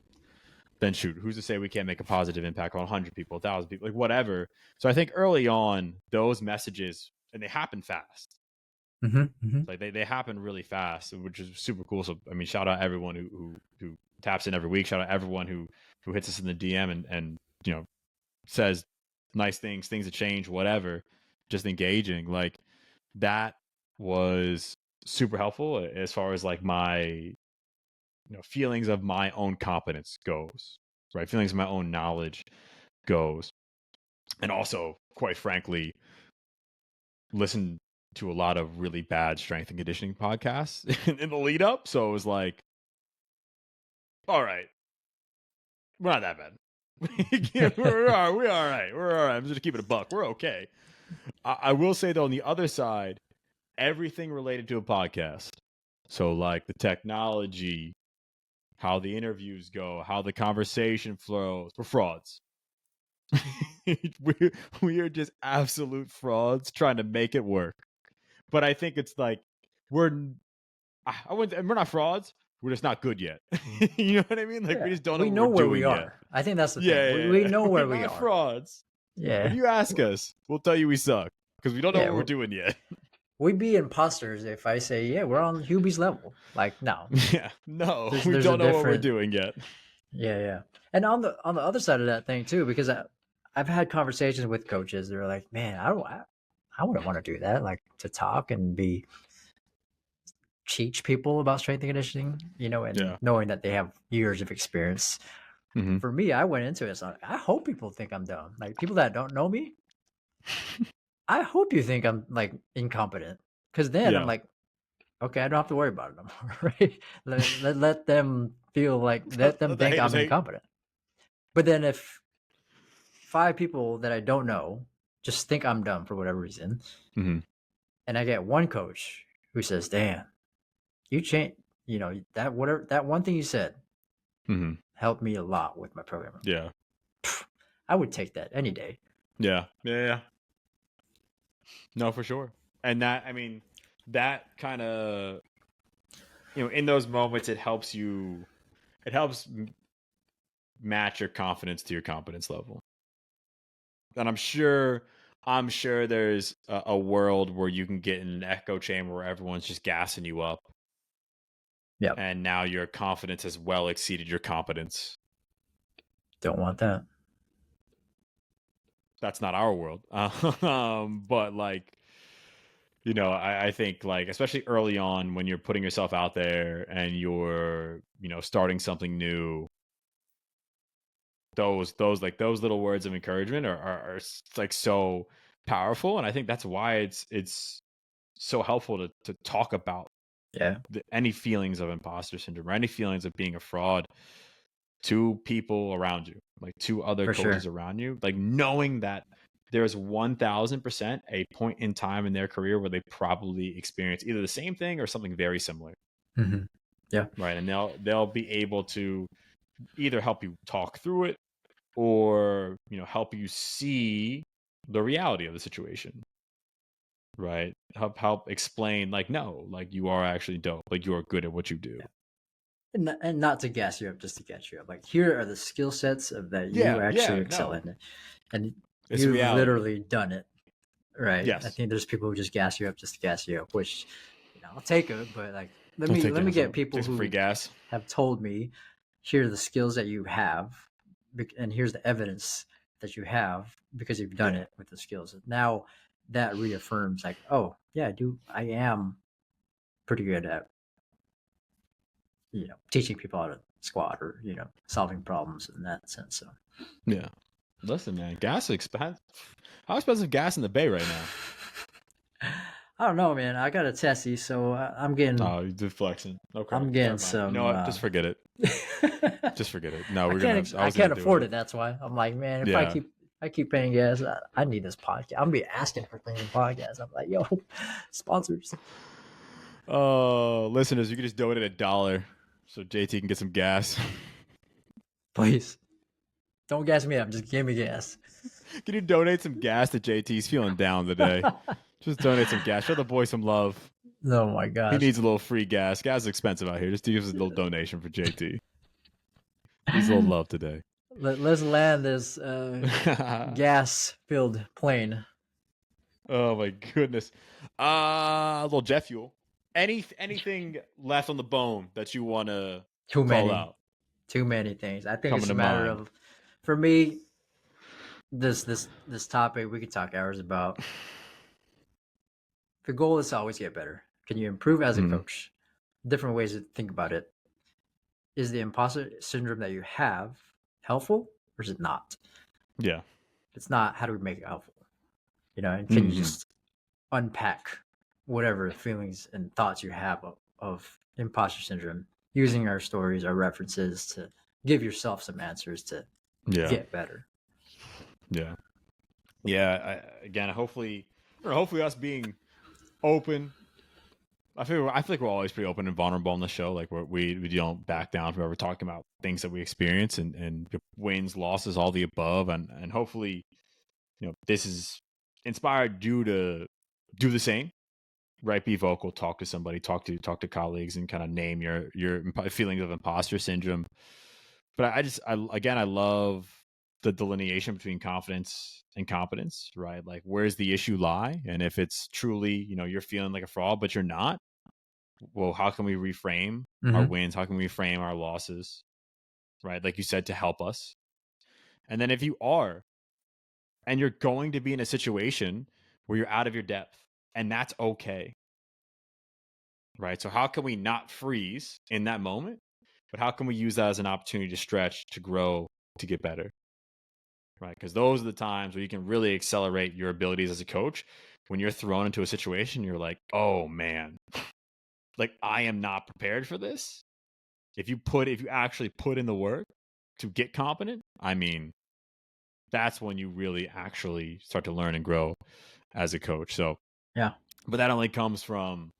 then shoot, who's to say we can't make a positive impact on 100 people, 1,000 people, like whatever. So I think early on, those messages, and they happen fast. Mm-hmm. Mm-hmm. Like they happen really fast, which is super cool. So I mean, shout out everyone who taps in every week. Shout out everyone who hits us in the DM and says nice things that change, whatever. Just engaging like that was super helpful as far as like my feelings of my own competence goes, right? Feelings of my own knowledge goes. And also, quite frankly, listen to a lot of really bad strength and conditioning podcasts in the lead up. So it was like, all right, we're not that bad. we're all right. We're all right. I'm just keeping it a buck. We're okay. I will say though, on the other side, everything related to a podcast. So like the technology, how the interviews go, how the conversation flows, we're frauds. we are just absolute frauds trying to make it work. But I think it's like we're I wouldn't, and we're not frauds. We're just not good yet. You know what I mean? Like we Yeah. just don't know We what know we're where we doing yet. are. I think that's the thing. Yeah, We yeah. know We're where we not are. frauds. If Yeah. you ask us, we'll tell you we suck because we don't know Yeah. what we're doing yet. We'd be imposters if I say, yeah, we're on Hubie's level. Like, no. Yeah, no, we There's a don't know what we're different. doing yet. Yeah, yeah. And on the other side of that thing too, because I've had conversations with coaches. They're like, man, I wouldn't want to do that. Like to talk and be teach people about strength and conditioning, and Yeah. knowing that they have years of experience. Mm-hmm. For me, I went into it. So I hope people think I'm dumb. Like people that don't know me, I hope you think I'm like incompetent. Because then I'm Yeah. like, okay, I don't have to worry about it no more, right? Let them feel like, let them Let the think haters I'm hate. incompetent. But then if 5 people that I don't know just think I'm dumb for whatever reason, Mm-hmm. and I get one coach who says, "Damn, you changed. You know that whatever that one thing you said Mm-hmm. helped me a lot with my programming." Yeah. I would take that any day. Yeah. Yeah. No, for sure. And that, I mean, that kind of, in those moments, it helps match your confidence to your competence level. And I'm sure there's a world where you can get in an echo chamber where everyone's just gassing you up. Yeah, And now your confidence has well exceeded your competence. don't want that. That's not our world. But like, I think like, especially early on when you're putting yourself out there and you're, starting something new, those little words of encouragement are like so powerful. And I think that's why it's so helpful to talk about Yeah, any feelings of imposter syndrome or any feelings of being a fraud to people around you, like to other for coaches sure. around you, like knowing that there's 1000% a point in time in their career where they probably experience either the same thing or something very similar. Mm-hmm. Yeah, Right. And they'll be able to either help you talk through it or, help you see the reality of the situation. Right. Help explain, like, no, like you are actually dope. Like you are good at what you do. yeah. And not to gas you up, just to get you up. Like, here are the skill sets of that you Yeah. actually Yeah. excel No, in, and it's you've reality. literally done it. Right. I Yes. think there's people who just gas you up just to gas you up, which, I'll take it. But like, let Don't me take let me gas get up. people Take some free who gas. have told me, here are the skills that you have, and here's the evidence that you have because you've done Yeah. it with the skills. Now that reaffirms, like, oh yeah, I am pretty good at teaching people how to squat, or solving problems in that sense. So Yeah. Listen, man, gas is expensive. How expensive gas in the Bay right now? I don't know, man. I got a Tessie, so I'm getting Oh, you're deflecting. Okay, I'm never getting mind. You know some. what? Just forget it. Just forget it. No, I we're can't gonna. ex- I I was gonna can't do afford it. it. That's why I'm like, man, if Yeah. I keep paying gas, I need this podcast. I'm gonna be asking for things in podcasts. I'm like, yo, sponsors, Listeners, you can just donate $1 so JT can get some gas. please don't gas me up. Just give me gas. Can you donate some gas to JT? He's feeling down today. Just donate some gas. Show the boy some love. Oh my He gosh. needs a little free gas. Gas is expensive out here. Just give us a little donation for JT. Needs a little love today. Let's land this gas filled plane. Oh my goodness. A little jet fuel. Anything left on the bone that you want to Too call many, out too many things. I think coming it's a to matter mind? of, for me, this topic we could talk hours about. The goal is to always get better. Can you improve as a Mm, coach? Different ways to think about it. Is the imposter syndrome that you have helpful, or is it not? yeah. If it's not, how do we make it helpful? And can you Hmm. just unpack whatever feelings and thoughts you have of imposter syndrome, using our stories, our references, to give yourself some answers to Yeah. get better? Yeah. Yeah. Again, hopefully us being open. I feel like we're always pretty open and vulnerable on the show. Like we don't back down from ever talking about things that we experience and wins, losses, all the above, and hopefully, this is inspired you to do the same. Right, be vocal, talk to somebody, talk to colleagues, and kind of name your feelings of imposter syndrome. But I love the delineation between confidence and competence, right? Like, where's the issue lie? And if it's truly, you're feeling like a fraud, but you're not, well, how can we reframe our Mm-hmm. wins? How can we reframe our losses? Right, like you said, to help us. And then if you are, and you're going to be in a situation where you're out of your depth, and that's okay, right? So how can we not freeze in that moment, but how can we use that as an opportunity to stretch, to grow, to get better, right? Because those are the times where you can really accelerate your abilities as a coach. When you're thrown into a situation, you're like, oh man, like, I am not prepared for this. If you actually put in the work to get competent, I mean, that's when you really actually start to learn and grow as a coach. So Yeah. But that only comes from,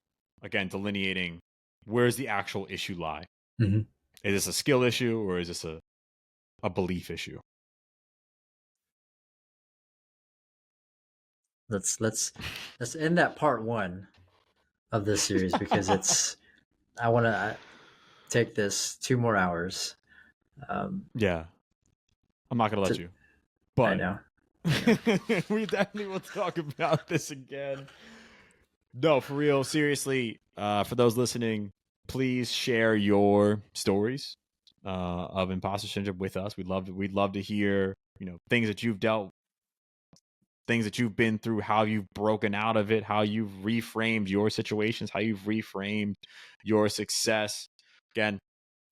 again, delineating where's the actual issue lie. Mm-hmm. Is this a skill issue or is this a belief issue? Let's end that part 1 of this series because I want to take this 2 more hours. Yeah. I'm not going to let you. I But know. we definitely will talk about this again. No, for real, seriously, for those listening, please share your stories of imposter syndrome with us. We'd love to hear, things that you've dealt, things that you've been through, how you've broken out of it, how you've reframed your situations, how you've reframed your success. Again,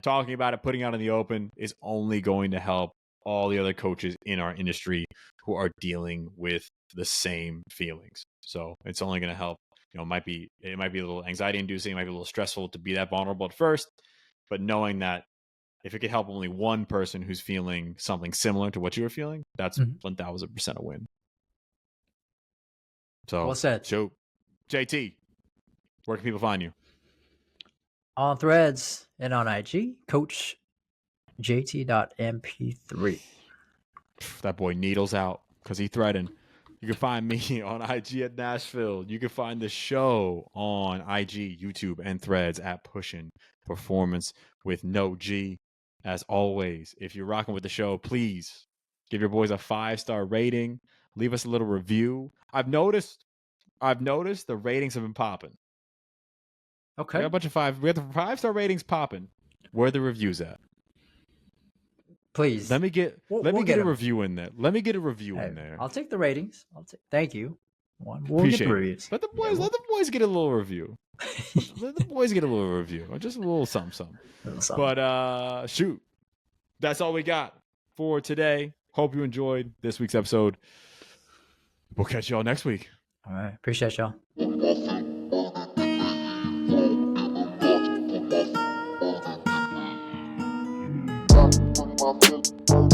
talking about it, putting it out in the open is only going to help all the other coaches in our industry who are dealing with the same feelings. So it's only going to help. It might be a little anxiety inducing, it might be a little stressful to be that vulnerable at first, but knowing that if it could help only one person who's feeling something similar to what you were feeling, that's 1000% a win. So, Well said. So, JT, where can people find you? On Threads and on IG, Coach JT.mp3. That boy needles out because he threatened. You can find me on IG at Nashville. You can find the show on IG, YouTube, and Threads at Pushin Performance with no G. As always, if you're rocking with the show, please give your boys a 5-star rating. Leave us a little review. I've noticed the ratings have been popping. Okay. We got a bunch of we have the 5-star ratings popping. Where are the reviews at? Please. Let me get a them. review in there. Let me get a review in there. I'll take the ratings. Thank you. We'll Appreciate get the reviews. Let the boys get a little review. Let the boys get a little review. Or just a little something. But shoot. That's all we got for today. Hope you enjoyed this week's episode. We'll catch y'all next week. All right. Appreciate y'all. My